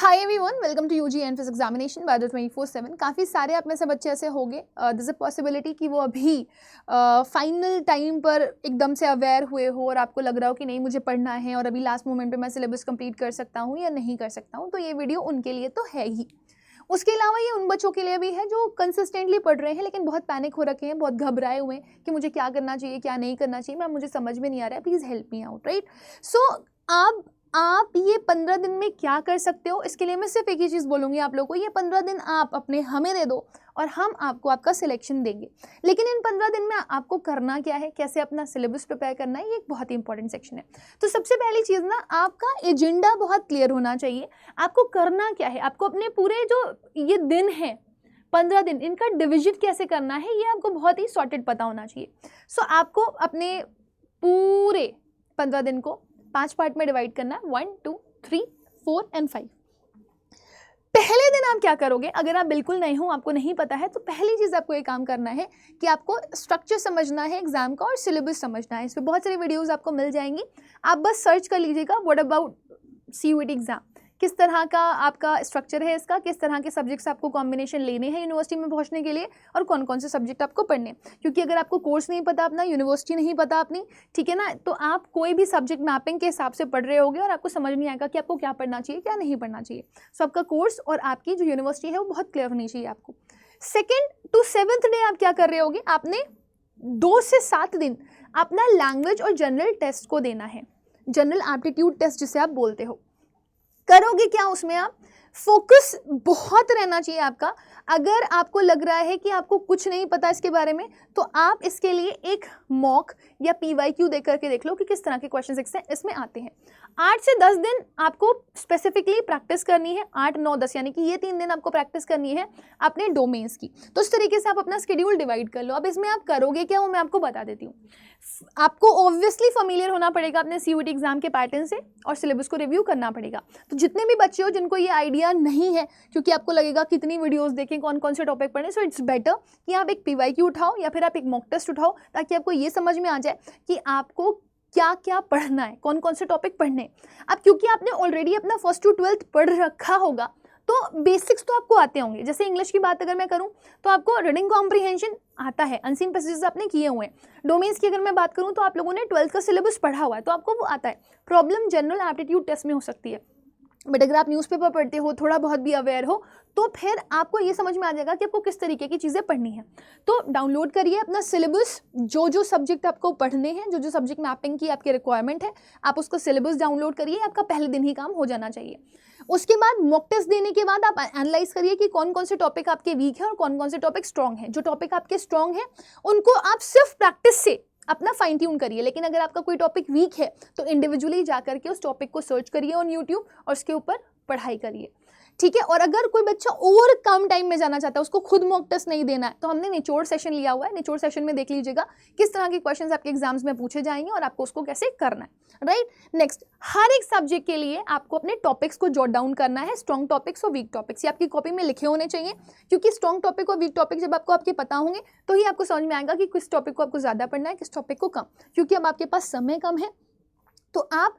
Hi everyone, welcome to UG entrance examination by the 24/7। काफ़ी सारे आप में से बच्चे ऐसे होंगे, दिस अ पॉसिबिलिटी कि वो अभी फाइनल टाइम पर एकदम से अवेयर हुए हो और आपको लग रहा हो कि नहीं मुझे पढ़ना है और अभी लास्ट मोमेंट पे मैं सिलेबस कंप्लीट कर सकता हूँ या नहीं कर सकता हूँ। तो ये वीडियो उनके लिए तो है ही। उसके अलावा ये उन बच्चों के लिए भी है जो कंसिस्टेंटली पढ़ रहे हैं लेकिन बहुत पैनिक हो रखे हैं, बहुत घबराए हुए हैं कि मुझे क्या करना चाहिए क्या नहीं करना चाहिए, मुझे समझ में नहीं आ रहा है, please help me out, right. So आप ये 15 दिन में क्या कर सकते हो, इसके लिए मैं सिर्फ एक ही चीज़ बोलूँगी आप लोगों को। ये 15 दिन आप अपने हमें दे दो और हम आपको आपका सिलेक्शन देंगे। लेकिन इन 15 दिन में आपको करना क्या है, कैसे अपना सिलेबस प्रिपेयर करना है, ये एक बहुत ही इंपॉर्टेंट सेक्शन है। तो सबसे पहली चीज़ ना, आपका एजेंडा बहुत क्लियर होना चाहिए। आपको करना क्या है, आपको अपने पूरे जो ये दिन है 15 दिन, इनका डिविजन कैसे करना है, ये आपको बहुत ही सॉर्टेड पता होना चाहिए। सो आपको अपने पूरे 15 दिन को 5 पार्ट में डिवाइड करना है, 1, 2, 3, 4 एंड 5। पहले दिन आप क्या करोगे, अगर आप बिल्कुल नहीं हो, आपको नहीं पता है, तो पहली चीज़ आपको ये काम करना है कि आपको स्ट्रक्चर समझना है एग्जाम का और सिलेबस समझना है। इस पर बहुत सारी वीडियोस आपको मिल जाएंगी, आप बस सर्च कर लीजिएगा व्हाट अबाउट CUET एग्जाम, किस तरह का आपका स्ट्रक्चर है इसका, किस तरह के सब्जेक्ट्स आपको कॉम्बिनेशन लेने हैं यूनिवर्सिटी में पहुंचने के लिए और कौन कौन से सब्जेक्ट आपको पढ़ने। क्योंकि अगर आपको कोर्स नहीं पता अपना, यूनिवर्सिटी नहीं पता अपनी, ठीक है ना, तो आप कोई भी सब्जेक्ट मैपिंग के हिसाब से पढ़ रहे होगे और आपको समझ नहीं आएगा कि आपको क्या पढ़ना चाहिए क्या नहीं पढ़ना चाहिए। सो आपका कोर्स और आपकी जो यूनिवर्सिटी है वो बहुत क्लियर होनी चाहिए आपको। 2nd to 7th डे आप क्या कर रहे होगे, आपने 2 से 7 दिन अपना लैंग्वेज और जनरल टेस्ट को देना है, जनरल एप्टीट्यूड टेस्ट जिसे आप बोलते हो। करोगे क्या उसमें, आप फोकस बहुत रहना चाहिए आपका। अगर आपको लग रहा है कि आपको कुछ नहीं पता इसके बारे में, तो आप इसके लिए एक मॉक या PYQ दे करके देख लो कि किस तरह के क्वेश्चन इसमें आते हैं। 8 से 10 दिन आपको स्पेसिफिकली प्रैक्टिस करनी है, 8, 9, 10 यानी कि ये 3 दिन आपको प्रैक्टिस करनी है अपने डोमेन्स की। तो इस तरीके से आप अपना शेड्यूल डिवाइड कर लो। अब इसमें आप करोगे क्या वो मैं आपको बता देती हूँ। आपको ऑब्वियसली फैमिलियर होना पड़ेगा अपने CUET एग्जाम के पैटर्न से और सिलेबस को रिव्यू करना पड़ेगा। तो जितने भी बच्चे हो जिनको ये आइडिया नहीं है, क्योंकि आपको लगेगा कितनी वीडियोस देखें, कौन कौन से टॉपिक पढ़ें, सो इट्स बेटर कि आप एक PYQ उठाओ या फिर आप एक मॉक टेस्ट उठाओ, ताकि आपको ये समझ में आ जाए कि आपको क्या क्या पढ़ना है, कौन कौन से टॉपिक पढ़ने। अब क्योंकि आपने ऑलरेडी अपना 1st to 12th पढ़ रखा होगा, तो बेसिक्स तो आपको आते होंगे। जैसे इंग्लिश की बात अगर मैं करूं तो आपको रीडिंग कॉम्प्रिहेंशन आता है, अनसीन पैसेजेस आपने किए हुए हैं। डोमेन्स की अगर मैं बात करूं तो आप लोगों ने 12th का सिलेबस पढ़ा हुआ है, तो आपको वो आता है। प्रॉब्लम जनरल एप्टीट्यूड टेस्ट में हो सकती है, बट अगर आप न्यूज़पेपर पढ़ते हो, थोड़ा बहुत भी अवेयर हो, तो फिर आपको ये समझ में आ जाएगा कि आपको किस तरीके की चीज़ें पढ़नी है। तो डाउनलोड करिए अपना सिलेबस, जो जो सब्जेक्ट आपको पढ़ने हैं, जो जो सब्जेक्ट मैपिंग की आपकी रिक्वायरमेंट है, आप उसका सिलेबस डाउनलोड करिए। आपका पहले दिन ही काम हो जाना चाहिए। उसके बाद मॉक टेस्ट देने के बाद आप एनालाइज करिए कि कौन कौन से टॉपिक आपके वीक है और कौन कौन से टॉपिक स्ट्रॉन्ग है। जो टॉपिक आपके स्ट्रॉन्ग है उनको आप सिर्फ प्रैक्टिस से अपना फाइन ट्यून करिए। लेकिन अगर आपका कोई टॉपिक वीक है तो इंडिविजुअली जा करके उस टॉपिक को सर्च करिए ऑन यूट्यूब और उसके ऊपर पढ़ाई करिए, ठीक है। और अगर कोई बच्चा और कम टाइम में जाना चाहता है, उसको खुद मॉक टेस्ट नहीं देना है, तो हमने निचोड़ सेशन लिया हुआ है। निचोड़ सेशन में देख लीजिएगा किस तरह के क्वेश्चंस आपके एग्जाम्स में पूछे जाएंगे और आपको उसको कैसे करना है, राइट। नेक्स्ट, हर एक सब्जेक्ट के लिए आपको अपने टॉपिक्स को जॉट डाउन करना है, स्ट्रॉन्ग टॉपिक्स और वीक टॉपिक्स। ये आपकी कॉपी में लिखे होने चाहिए, क्योंकि स्ट्रॉन्ग टॉपिक और वीक टॉपिक जब आपको आपके पता होंगे तो ही आपको समझ में आएगा कि किस टॉपिक को आपको ज़्यादा पढ़ना है, किस टॉपिक को कम। क्योंकि अब आपके पास समय कम है, तो आप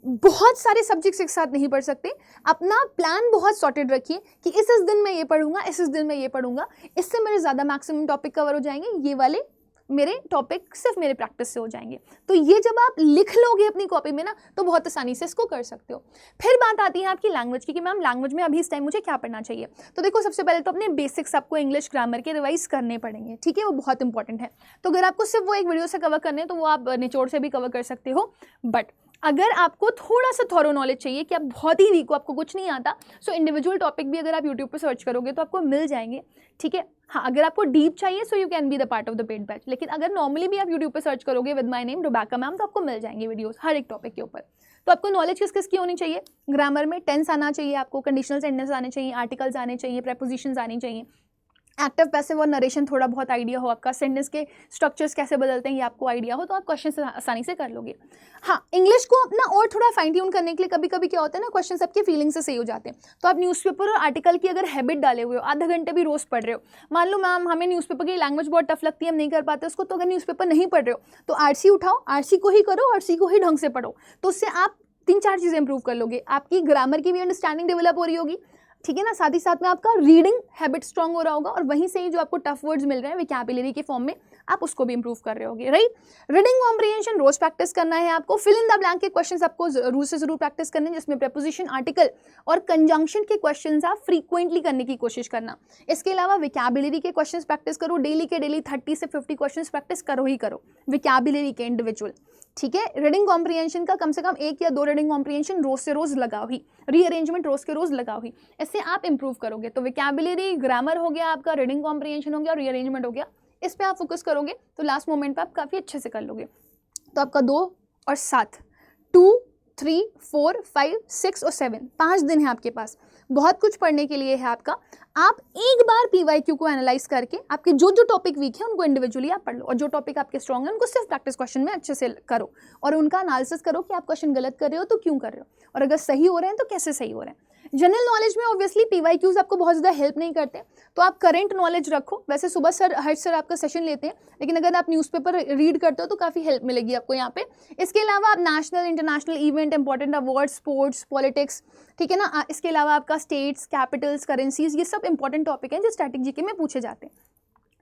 बहुत सारे सब्जेक्ट्स एक साथ नहीं पढ़ सकते। अपना प्लान बहुत सॉर्टेड रखिए कि इस दिन मैं ये पढ़ूंगा, इस दिन मैं ये पढ़ूंगा, इससे मेरे ज़्यादा मैक्सिमम टॉपिक कवर हो जाएंगे, ये वाले मेरे टॉपिक सिर्फ मेरे प्रैक्टिस से हो जाएंगे। तो ये जब आप लिख लोगे अपनी कॉपी में ना, तो बहुत आसानी से इसको कर सकते हो। फिर बात आती है आपकी लैंग्वेज की कि मैम लैंग्वेज में अभी इस टाइम मुझे क्या पढ़ना चाहिए। तो देखो, सबसे पहले तो अपने बेसिक्स आपको इंग्लिश ग्रामर के रिवाइज करने पड़ेंगे, ठीक है, वो बहुत इंपॉर्टेंट है। तो अगर आपको सिर्फ वो एक वीडियो से कवर करने हैं तो वो आप निचोड़ से भी कवर कर सकते हो। बट अगर आपको थोड़ा सा थॉरो नॉलेज चाहिए कि आप बहुत ही वीक हो, आपको कुछ नहीं आता, सो इंडिविजुअल टॉपिक भी अगर आप यूट्यूब पे सर्च करोगे तो आपको मिल जाएंगे, ठीक है। हाँ, अगर आपको डीप चाहिए so you can be the part of the paid batch. लेकिन अगर नॉर्मली भी आप यूट्यूब पे सर्च करोगे विद माय नेम रुबैका मैम, तो आपको मिल जाएंगे वीडियोस हर एक टॉपिक के ऊपर। तो आपको नॉलेज किस किस की होनी चाहिए, ग्रामर में टेंस आना चाहिए आपको, कंडीशनल सेंटेंस आने चाहिए, आर्टिकल्स आने चाहिए, प्रेपोजिशंस आनी चाहिए, एक्टिव पैसिव और नरेशन थोड़ा बहुत आइडिया हो आपका, सेंटेंस के स्ट्रक्चर्स कैसे बदलते हैं ये आपको आइडिया हो, तो आप क्वेश्चन आसानी से कर लोगे। हाँ, इंग्लिश को अपना और थोड़ा फाइन ट्यून करने के लिए कभी कभी क्या होता है ना, क्वेश्चन आपकी फीलिंग से सही हो जाते हैं। तो आप न्यूज़पेपर और आर्टिकल की अगर हैबिट डाले हुए हो, आधा घंटे भी रोज पढ़ रहे हो, मान लो मैम हमें न्यूज़पेपर की लैंग्वेज बहुत टफ लगती है, हम नहीं कर पाते उसको, तो अगर न्यूज़पेपर नहीं पढ़ रहे हो तो RC उठाओ, RC को ही करो, RC को ही ढंग से पढ़ो। तो उससे आप 3-4 चीज़ें इंप्रूव कर लोगे। आपकी ग्रामर की भी अंडरस्टैंडिंग डेवलप हो रही होगी, ठीक है ना, साथ ही साथ में आपका रीडिंग हैबिट स्ट्रांग हो रहा होगा, और वहीं से ही जो आपको टफ वर्ड्स मिल रहे हैं वोकैबुलरी के फॉर्म में, आप उसको भी इंप्रूव कर रहे होगे, राइट। रीडिंग कॉम्प्रिहेंशन रोज प्रैक्टिस करना है आपको। फिल इन द ब्लैंक के क्वेश्चंस आपको जरूर से जरूर प्रैक्टिस करने हैं, जिसमें प्रेपोजिशन, आर्टिकल और कंजंक्शन के क्वेश्चंस आप फ्रीक्वेंटली करने की कोशिश करना। इसके अलावा वोकैबुलरी के क्वेश्चंस प्रैक्टिस करो, डेली के डेली 30 से 50 क्वेश्चंस प्रैक्टिस करो ही करो वोकैबुलरी के इंडिविजुअल, ठीक है। रीडिंग कॉम्प्रिहेंशन का कम से कम 1 या 2 रीडिंग कॉम्प्रिहेंशन रोज से रोज लगाओ ही, रीअरेंजमेंट रोज के रोज लगाओ ही, इससे आप इंप्रूव करोगे। तो वोकैबुलरी, ग्रामर हो गया आपका, रीडिंग कॉम्प्रिहेंशन हो गया और रीअरेंजमेंट हो गया, इस पे आप फोकस करोगे तो लास्ट मोमेंट पे आप काफ़ी अच्छे से कर लोगे। तो आपका 2 और 7, 2, 3, 4, 5, 6 और 7, 5 दिन है आपके पास, बहुत कुछ पढ़ने के लिए है आपका। आप एक बार PYQ को एनालाइज करके आपके जो जो टॉपिक वीक है उनको इंडिविजुअली आप पढ़ लो, और जो टॉपिक आपके स्ट्रॉन्ग है उनको सिर्फ प्रैक्टिस क्वेश्चन में अच्छे से करो, और उनका एनालिसिस करो कि आप क्वेश्चन गलत कर रहे हो तो क्यों कर रहे हो, और अगर सही हो रहे हैं तो कैसे सही हो रहे हैं। जनरल नॉलेज में ऑब्वियसली PYQs आपको बहुत ज़्यादा हेल्प नहीं करते, तो आप करंट नॉलेज रखो। वैसे सुबह हर्ष सर आपका सेशन लेते हैं, लेकिन अगर आप न्यूज़पेपर रीड करते हो तो काफ़ी हेल्प मिलेगी आपको यहाँ पे। इसके अलावा आप national, international event, important award, sports, politics, ठीक है ना, इसके अलावा आपका स्टेट्स, कैपिटल्स, करेंसीज, ये सब इंपॉर्टेंट टॉपिक हैं जो स्टैटिक जीके में पूछे जाते हैं।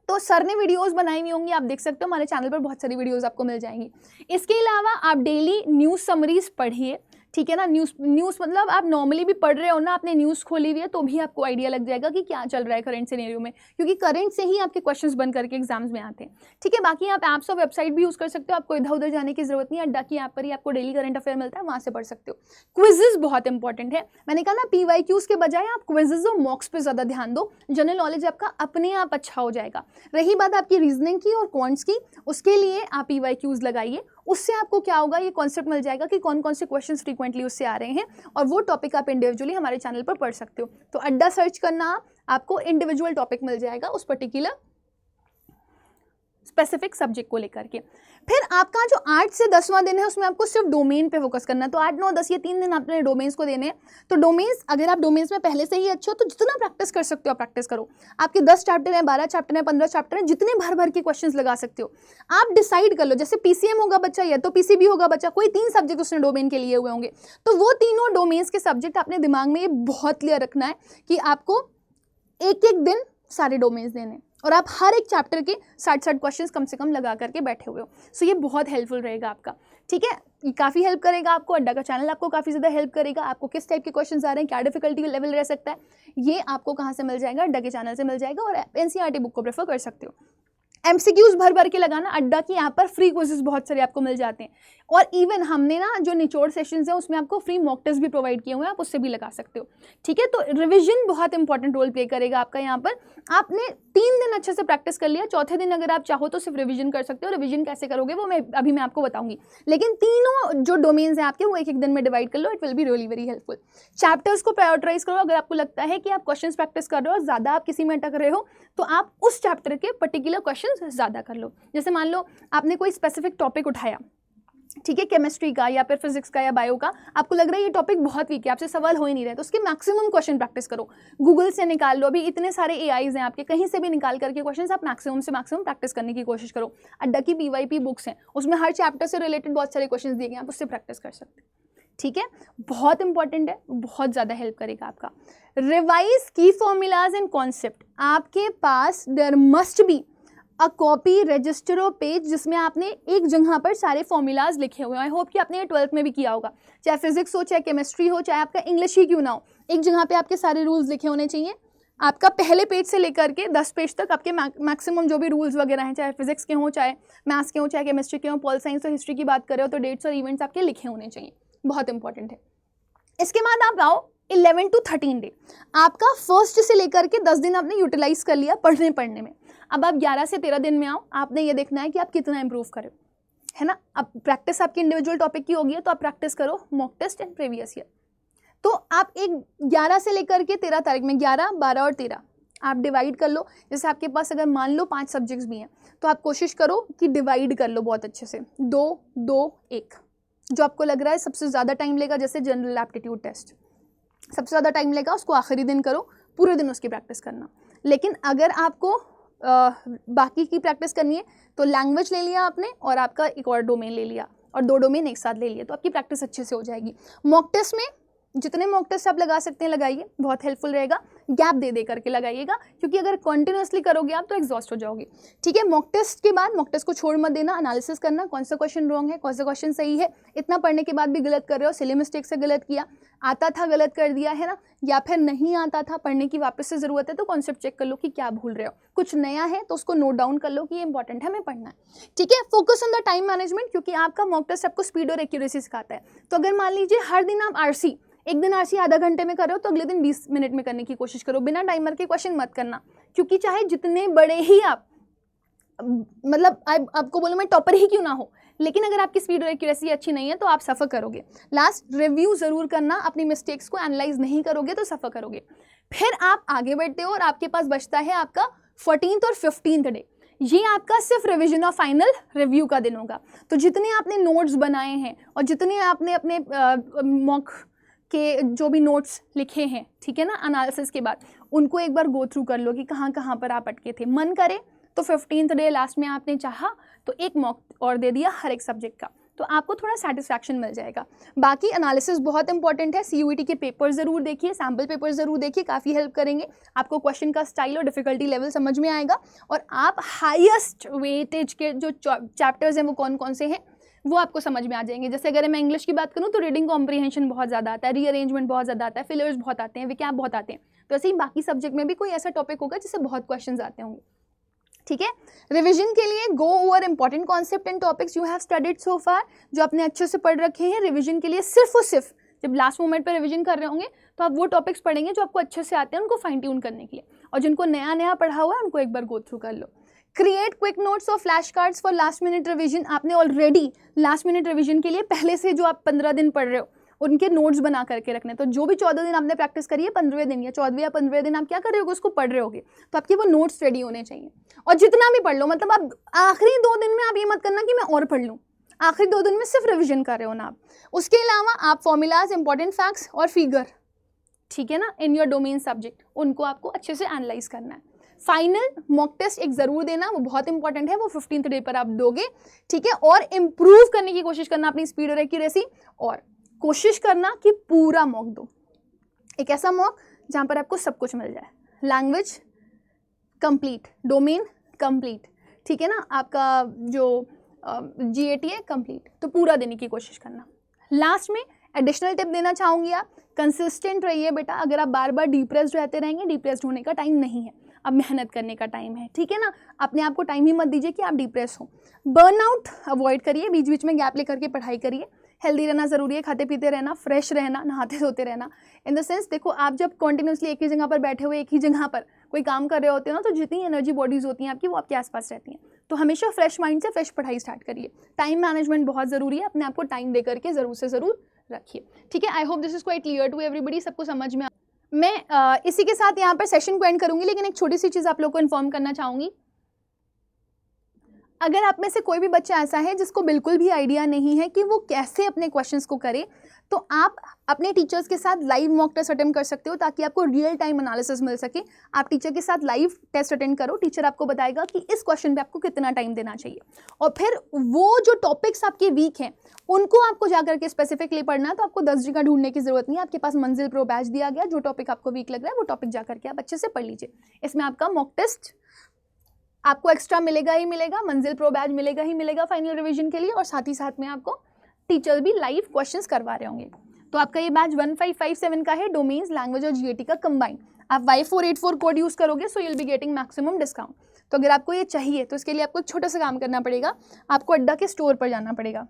तो सर ने वीडियोस बनाई हुई होंगी, आप देख सकते हो, हमारे चैनल पर बहुत सारी वीडियोस आपको मिल जाएंगी। इसके अलावा आप डेली न्यूज़ समरीज पढ़िए, ठीक है ना। न्यूज़ मतलब आप नॉर्मली भी पढ़ रहे हो ना, आपने न्यूज़ खोली हुई है तो भी आपको आइडिया लग जाएगा कि क्या चल रहा है करंट सिनेरियो में, क्योंकि करंट से ही आपके क्वेश्चंस बन करके एग्जाम्स में आते हैं, ठीक है। बाकी आप ऐप्स और वेबसाइट भी यूज़ कर सकते हो, आपको इधर उधर जाने की जरूरत नहीं है, अड्डा की ऐप पर ही आपको डेली करंट अफेयर मिलता है, वहाँ से पढ़ सकते हो। क्विजेज बहुत इंपॉर्टेंट है, मैंने कहा ना PYQs के बजाय आप क्विजेज और मॉक्स पे ज़्यादा ध्यान दो, जनरल नॉलेज आपका अपने आप अच्छा हो जाएगा। रही बात आपकी रीजनिंग की और क्वांट्स की, उसके लिए आप PYQs लगाइए, उससे आपको क्या होगा, ये कॉन्सेप्ट मिल जाएगा कि कौन कौन से क्वेश्चंस फ्रीक्वेंटली उससे आ रहे हैं, और वो टॉपिक आप इंडिविजुअली हमारे चैनल पर पढ़ सकते हो। तो अड्डा सर्च करना, आपको इंडिविजुअल टॉपिक मिल जाएगा उस पर्टिकुलर स्पेसिफिक सब्जेक्ट को लेकर के। फिर आपका जो 8 से 10वां दिन है उसमें आपको सिर्फ डोमेन पे फोकस करना है। तो 8, 9, 10 ये 3 दिन आपने डोमेन्स को देने हैं। तो डोमेन्स, अगर आप डोमेन्स में पहले से ही अच्छे हो तो जितना प्रैक्टिस कर सकते हो आप प्रैक्टिस करो। आपके 10 चैप्टर हैं, 12 चैप्टर हैं, 15 चैप्टर हैं, जितने भर भर के क्वेश्चंस लगा सकते हो। आप डिसाइड कर लो, जैसे PCM होगा बच्चा या तो PCB होगा बच्चा, कोई 3 सब्जेक्ट उसने डोमेन के लिए हुए होंगे, तो वो तीनों डोमेन्स के सब्जेक्ट अपने दिमाग में ये बहुत क्लियर रखना है कि आपको एक एक दिन सारे डोमेन्स देने, और आप हर एक चैप्टर के 60 क्वेश्चंस कम से कम लगा करके बैठे हुए हो। सो ये बहुत हेल्पफुल रहेगा आपका, ठीक है। ये काफ़ी हेल्प करेगा आपको, अड्डा का चैनल आपको काफ़ी ज़्यादा हेल्प करेगा। आपको किस टाइप के क्वेश्चंस आ रहे हैं, क्या डिफिकल्टी लेवल रह सकता है, ये आपको कहाँ से मिल जाएगा, अड्डा के चैनल से मिल जाएगा, और NCERT बुक को प्रेफर कर सकते हो। MCQs भर भर के लगाना, अड्डा की ऐप पर फ्री क्विजेस बहुत सारे आपको मिल जाते हैं, और इवन हमने ना जो निचोड़ सेशंस हैं उसमें आपको फ्री मॉक टेस्ट भी प्रोवाइड किए हुए हैं, आप उससे भी लगा सकते हो, ठीक है। तो रिवीजन बहुत इंपॉर्टेंट रोल प्ले करेगा आपका यहाँ पर। आपने 3 दिन अच्छे से प्रैक्टिस कर लिया, चौथे दिन अगर आप चाहो तो सिर्फ रिवीजन कर सकते हो। रिवीजन कैसे करोगे वो मैं आपको बताऊंगी, लेकिन तीनों जो डोमेन्स हैं आपके वो एक एक दिन में डिवाइड कर लो, it will be really very helpful. Chapters को प्रायोरिटाइज करो, अगर आपको लगता है कि आप क्वेश्चन प्रैक्टिस कर रहे हो और ज़्यादा आप किसी में अटक रहे हो तो आप उस चैप्टर के पर्टिकुलर क्वेश्चन ज़्यादा कर लो। जैसे मान लो आपने कोई स्पेसिफिक टॉपिक उठाया, ठीक है, केमिस्ट्री का या फिर फिजिक्स का या बायो का, आपको लग रहा है ये टॉपिक बहुत वीक है, आपसे सवाल हो ही नहीं रहे, तो उसके मैक्सिमम क्वेश्चन प्रैक्टिस करो, गूगल से निकाल लो, अभी इतने सारे AIs हैं आपके, कहीं से भी निकाल करके क्वेश्चंस आप मैक्सिमम से मैक्सिमम प्रैक्टिस करने की कोशिश करो। अड्डा की PYP बुक्स हैं, उसमें हर चैप्टर से रिलेटेड बहुत सारे क्वेश्चन दिए गए हैं, आप उससे प्रैक्टिस कर सकते हैं, ठीक है। बहुत इंपॉर्टेंट है, बहुत ज़्यादा हेल्प करेगा आपका। रिवाइज की फॉर्मूलाज एंड कॉन्सेप्ट, आपके पास there must be a copy, register और पेज जिसमें आपने एक जगह पर सारे फॉर्मूलाज लिखे हुए हैं। आई होप कि आपने ये 12th में भी किया होगा, चाहे फिजिक्स हो, चाहे केमिस्ट्री हो, चाहे आपका इंग्लिश ही क्यों ना हो, एक जगह पे आपके सारे रूल्स लिखे होने चाहिए। आपका पहले पेज से लेकर के 10 पेज तक आपके मैक्सिमम जो भी रूल्स वगैरह हैं, चाहे फिजिक्स के हों, चाहे मैथ्स के हों, चाहे केमिस्ट्री के हों, पॉल साइंस और हिस्ट्री की बात करें तो डेट्स और इवेंट्स आपके लिखे होने चाहिए, बहुत इंपॉर्टेंट है। इसके बाद आप आओ 11 to 13 डे, आपका फर्स्ट से लेकर के 10 दिन आपने यूटिलाइज कर लिया पढ़ने में। अब आप 11 से 13 दिन में आओ, आपने ये देखना है कि आप कितना इंप्रूव करें, है ना। अब प्रैक्टिस आपकी इंडिविजुअल टॉपिक की होगी, तो आप प्रैक्टिस करो mock test and previous year. तो आप एक 11 से लेकर के 13 तारीख में 11, 12 और 13 आप डिवाइड कर लो। जैसे आपके पास अगर मान लो 5 सब्जेक्ट्स भी हैं तो आप कोशिश करो कि डिवाइड कर लो बहुत अच्छे से, 2, 2, 1। जो आपको लग रहा है सबसे ज़्यादा टाइम लेगा, जैसे जनरल एप्टीट्यूड टेस्ट सबसे ज़्यादा टाइम लेगा, उसको आखिरी दिन करो, पूरे दिन उसकी प्रैक्टिस करना। लेकिन अगर आपको बाकी की प्रैक्टिस करनी है तो लैंग्वेज ले लिया आपने और आपका एक और डोमेन ले लिया, और 2 डोमेन एक साथ ले लिए, तो आपकी प्रैक्टिस अच्छे से हो जाएगी। मॉक टेस्ट में जितने मॉक टेस्ट आप लगा सकते हैं लगाइए, बहुत हेल्पफुल रहेगा। गैप दे दे करके लगाइएगा, क्योंकि अगर कंटिन्यूअसली करोगे आप तो एग्जॉस्ट हो जाओगे। ठीक है, मॉक टेस्ट के बाद मॉक टेस्ट को छोड़ मत देना, एनालिसिस करना कौन सा क्वेश्चन रॉन्ग है, कौन सा क्वेश्चन सही है। इतना पढ़ने के बाद भी गलत कर रहे हो, सिली मिस्टेक से गलत किया, आता था गलत कर दिया है ना, या फिर नहीं आता था, पढ़ने की वापस से जरूरत है तो कॉन्सेप्ट चेक कर लो कि क्या भूल रहे हो। कुछ नया है तो उसको नोट डाउन कर लो कि ये इंपॉर्टेंट है, हमें पढ़ना है। ठीक है, focus on the time management, क्योंकि आपका मॉक टेस्ट आपको स्पीड और एक्यूरेसी सिखाता है। तो अगर मान लीजिए हर दिन आप आरसी, एक दिन आरसी आधा घंटे में कर रहे हो तो अगले दिन 20 मिनट में करने की कोशिश करो। बिना टाइमर के क्वेश्चन मत करना, क्योंकि चाहे जितने बड़े ही आप, मतलब आपको बोलो मैं टॉपर ही क्यों ना हो, लेकिन अगर आपकी स्पीड और एक्यूरेसी अच्छी नहीं है तो आप सफ़र करोगे। लास्ट रिव्यू ज़रूर करना, अपनी मिस्टेक्स को एनालाइज नहीं करोगे तो सफ़र करोगे। फिर आप आगे बढ़ते हो और आपके पास बचता है आपका 14th और 15th डे। ये आपका सिर्फ रिवीजन और फाइनल रिव्यू का दिन होगा। तो जितने आपने नोट्स बनाए हैं और जितने आपने अपने मॉक के जो भी नोट्स लिखे हैं, ठीक है ना, एनालिसिस के बाद, उनको एक बार गो थ्रू कर लो कि कहाँ कहाँ पर आप अटके थे। मन करे तो 15th डे लास्ट में आपने चाहा तो एक मॉक और दे दिया हर एक सब्जेक्ट का, तो आपको थोड़ा सेटिस्फैक्शन मिल जाएगा। बाकी एनालिसिस बहुत इंपॉर्टेंट है। CUET के पेपर ज़रूर देखिए, सैम्पल पेपर ज़रूर देखिए, काफ़ी हेल्प करेंगे। आपको क्वेश्चन का स्टाइल और डिफिकल्टी लेवल समझ में आएगा, और आप हाईएस्ट वेटेज के जो चैप्टर्स हैं वो कौन कौन से हैं वो आपको समझ में आ जाएंगे। जैसे अगर मैं इंग्लिश की बात करूँ तो रीडिंग कॉम्प्रीहेंशन बहुत ज़्यादा आता है, रीअरेंजमेंट बहुत ज़्यादा आता है, फिलर्स बहुत आते हैं, विकैप बहुत आते हैं। तो ऐसे ही बाकी सब्जेक्ट में भी कोई ऐसा टॉपिक होगा जिससे बहुत क्वेश्चन आते होंगे। ठीक है, रिवीजन के लिए go over important concept and topics you have studied so far, जो आपने अच्छे से पढ़ रखे हैं। रिवीजन के लिए सिर्फ और सिर्फ जब लास्ट मोमेंट पर रिवीजन कर रहे होंगे तो आप वो टॉपिक्स पढ़ेंगे जो आपको अच्छे से आते हैं, उनको फाइन ट्यून करने के लिए, और जिनको नया नया पढ़ा हुआ है उनको एक बार गो थ्रू कर लो। क्रिएट क्विक नोट्स और flash cards for last minute revision. आपने ऑलरेडी लास्ट मिनट रिवीजन के लिए पहले से जो आप 15 दिन पढ़ रहे हो उनके नोट्स बना करके रखने। तो जो भी 14 दिन आपने प्रैक्टिस करी है, 15वें दिन या 14वें या 15वें दिन आप क्या कर रहे होगे, उसको पढ़ रहे होगे, तो आपके वो नोट्स रेडी होने चाहिए। और जितना भी पढ़ लो, मतलब आप आखिरी 2 दिन में आप ये मत करना कि मैं और पढ़ लूँ, आखिरी 2 दिन में सिर्फ रिविजन कर रहे हो ना आप। उसके अलावा आप फॉर्मूलाज, इंपॉर्टेंट फैक्ट्स और फिगर, ठीक है ना, इन योर डोमेन सब्जेक्ट, उनको आपको अच्छे से एनालाइज करना है। फाइनल मॉक टेस्ट एक ज़रूर देना, वो बहुत इंपॉर्टेंट है, वो 15th डे पर आप दोगे। ठीक है, और इम्प्रूव करने की कोशिश करना अपनी स्पीड और एक्यूरेसी, और कोशिश करना कि पूरा मॉक दो, एक ऐसा मॉक जहाँ पर आपको सब कुछ मिल जाए। लैंग्वेज कंप्लीट, डोमेन कंप्लीट, ठीक है ना, आपका जो GAT है कंप्लीट, तो पूरा देने की कोशिश करना। लास्ट में एडिशनल टिप देना चाहूँगी, आप कंसिस्टेंट रहिए बेटा। अगर आप बार बार डिप्रेस्ड रहते रहेंगे, डिप्रेस्ड होने का टाइम नहीं है, अब मेहनत करने का टाइम है। ठीक है ना, अपने आप को टाइम ही मत दीजिए कि आप डिप्रेस हो। बर्नआउट अवॉइड करिए, बीच बीच में गैप लेकर के पढ़ाई करिए। हेल्दी रहना ज़रूरी है, खाते पीते रहना, फ्रेश रहना, नहाते धोते रहना। इन द सेंस देखो, आप जब कॉन्टिन्यूसली एक ही जगह पर बैठे हुए, एक ही जगह पर कोई काम कर रहे होते हो ना, तो जितनी एनर्जी बॉडीज़ होती हैं आपकी, वो आपके आसपास रहती हैं। तो हमेशा फ्रेश माइंड से फ्रेश पढ़ाई स्टार्ट करिए। टाइम मैनेजमेंट बहुत ज़रूरी है, अपने आप को टाइम दे करके ज़रूर से ज़रूर रखिए। ठीक है, I hope this is quite clear to everybody, सबको समझ में। मैं इसी के साथ यहाँ पर सेशन को एंड करूँगी, लेकिन एक छोटी सी चीज़ आप लोग को इन्फॉर्म करना चाहूँगी। अगर आप में से कोई भी बच्चा ऐसा है जिसको बिल्कुल भी आइडिया नहीं है कि वो कैसे अपने क्वेश्चंस को करे, तो आप अपने टीचर्स के साथ लाइव मॉक टेस्ट अटेंड कर सकते हो, ताकि आपको रियल टाइम एनालिसिस मिल सके। आप टीचर के साथ लाइव टेस्ट अटेंड करो, टीचर आपको बताएगा कि इस क्वेश्चन पे आपको कितना टाइम देना चाहिए, और फिर वो जो टॉपिक्स आपके वीक हैं उनको आपको जाकर के स्पेसिफिकली पढ़ना है। तो आपको 10 जगह ढूंढने की जरूरत नहीं है, आपके पास मंजिल प्रो बैच दिया गया, जो टॉपिक आपको वीक लग रहा है वो टॉपिक जाकर के आप अच्छे से पढ़ लीजिए। इसमें आपका मॉक टेस्ट आपको एक्स्ट्रा मिलेगा ही मिलेगा, मंजिल प्रो बैच मिलेगा ही मिलेगा फाइनल रिवीजन के लिए, और साथ ही साथ में आपको टीचर भी लाइव क्वेश्चंस करवा रहे होंगे। तो आपका ये बैच 1557 का है, डोमेन्स, लैंग्वेज और GAT का कंबाइन। आप Y484 कोड यूज़ करोगे, so you'll be getting maximum discount. तो अगर आपको ये चाहिए तो इसके लिए आपको एक छोटा सा काम करना पड़ेगा, आपको अड्डा के स्टोर पर जाना पड़ेगा।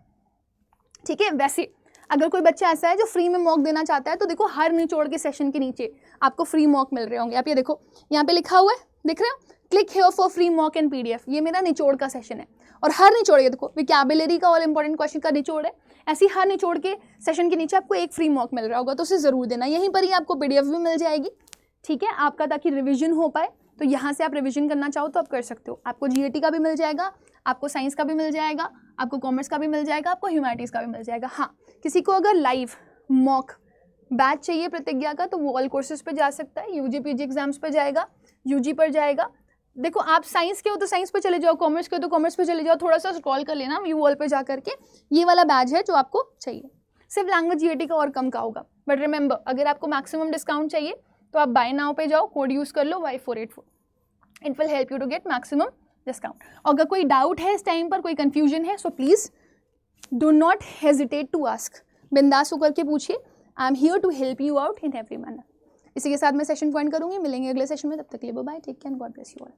ठीक है, वैसे अगर कोई बच्चा ऐसा है जो फ्री में मॉक देना चाहता है, तो देखो हर निचोड़ के सेशन के नीचे आपको फ्री मॉक मिल रहे होंगे। आप ये देखो, यहाँ पे लिखा हुआ है, दिख रहे हो, click here for free mock and PDF। ये मेरा निचोड़ का सेशन है, और हर निचोड़ के देखो वोकैबुलरी का और इंपॉर्टेंट क्वेश्चन का निचोड़ है, ऐसी हर निचोड़ के सेशन के नीचे आपको एक फ्री मॉक मिल रहा होगा, तो उसे ज़रूर देना। यहीं पर ही आपको PDF भी मिल जाएगी, ठीक है, आपका, ताकि रिविजन हो पाए। तो यहाँ से आप रिविजन करना चाहो तो आप कर सकते हो। आपको GAT का भी मिल जाएगा, आपको साइंस का भी मिल जाएगा, आपको कॉमर्स का भी मिल जाएगा, आपको ह्यूमैनिटीज़ का भी मिल जाएगा। हाँ, किसी को अगर लाइव मॉक बैच चाहिए प्रतिज्ञा का, तो वो ऑल कोर्सेज पर जा सकता है, UG PG एग्जाम्स पर जाएगा, UG पर जाएगा, देखो आप साइंस के हो तो साइंस पे चले जाओ, कॉमर्स के हो तो कॉमर्स पे चले जाओ, थोड़ा सा स्क्रॉल कर लेना व्यू वॉल पे जा करके, ये वाला बैज है जो आपको चाहिए। सिर्फ लैंग्वेज जीएटी का और कम का होगा, बट रिमेंबर अगर आपको मैक्सिमम डिस्काउंट चाहिए तो आप बाय नाउ पे जाओ, कोड यूज़ कर लो Y484, it will help you to get maximum discount. अगर कोई डाउट है इस टाइम पर, कोई कन्फ्यूजन है, so please do not hesitate to ask, बिंदास होकर के पूछिए, I am here to help you out in every manner. इसी के साथ मैं सेशन पॉइंट करूँगी, मिलेंगे अगले सेशन में, तब तक के लिए bye, take care, God bless you all.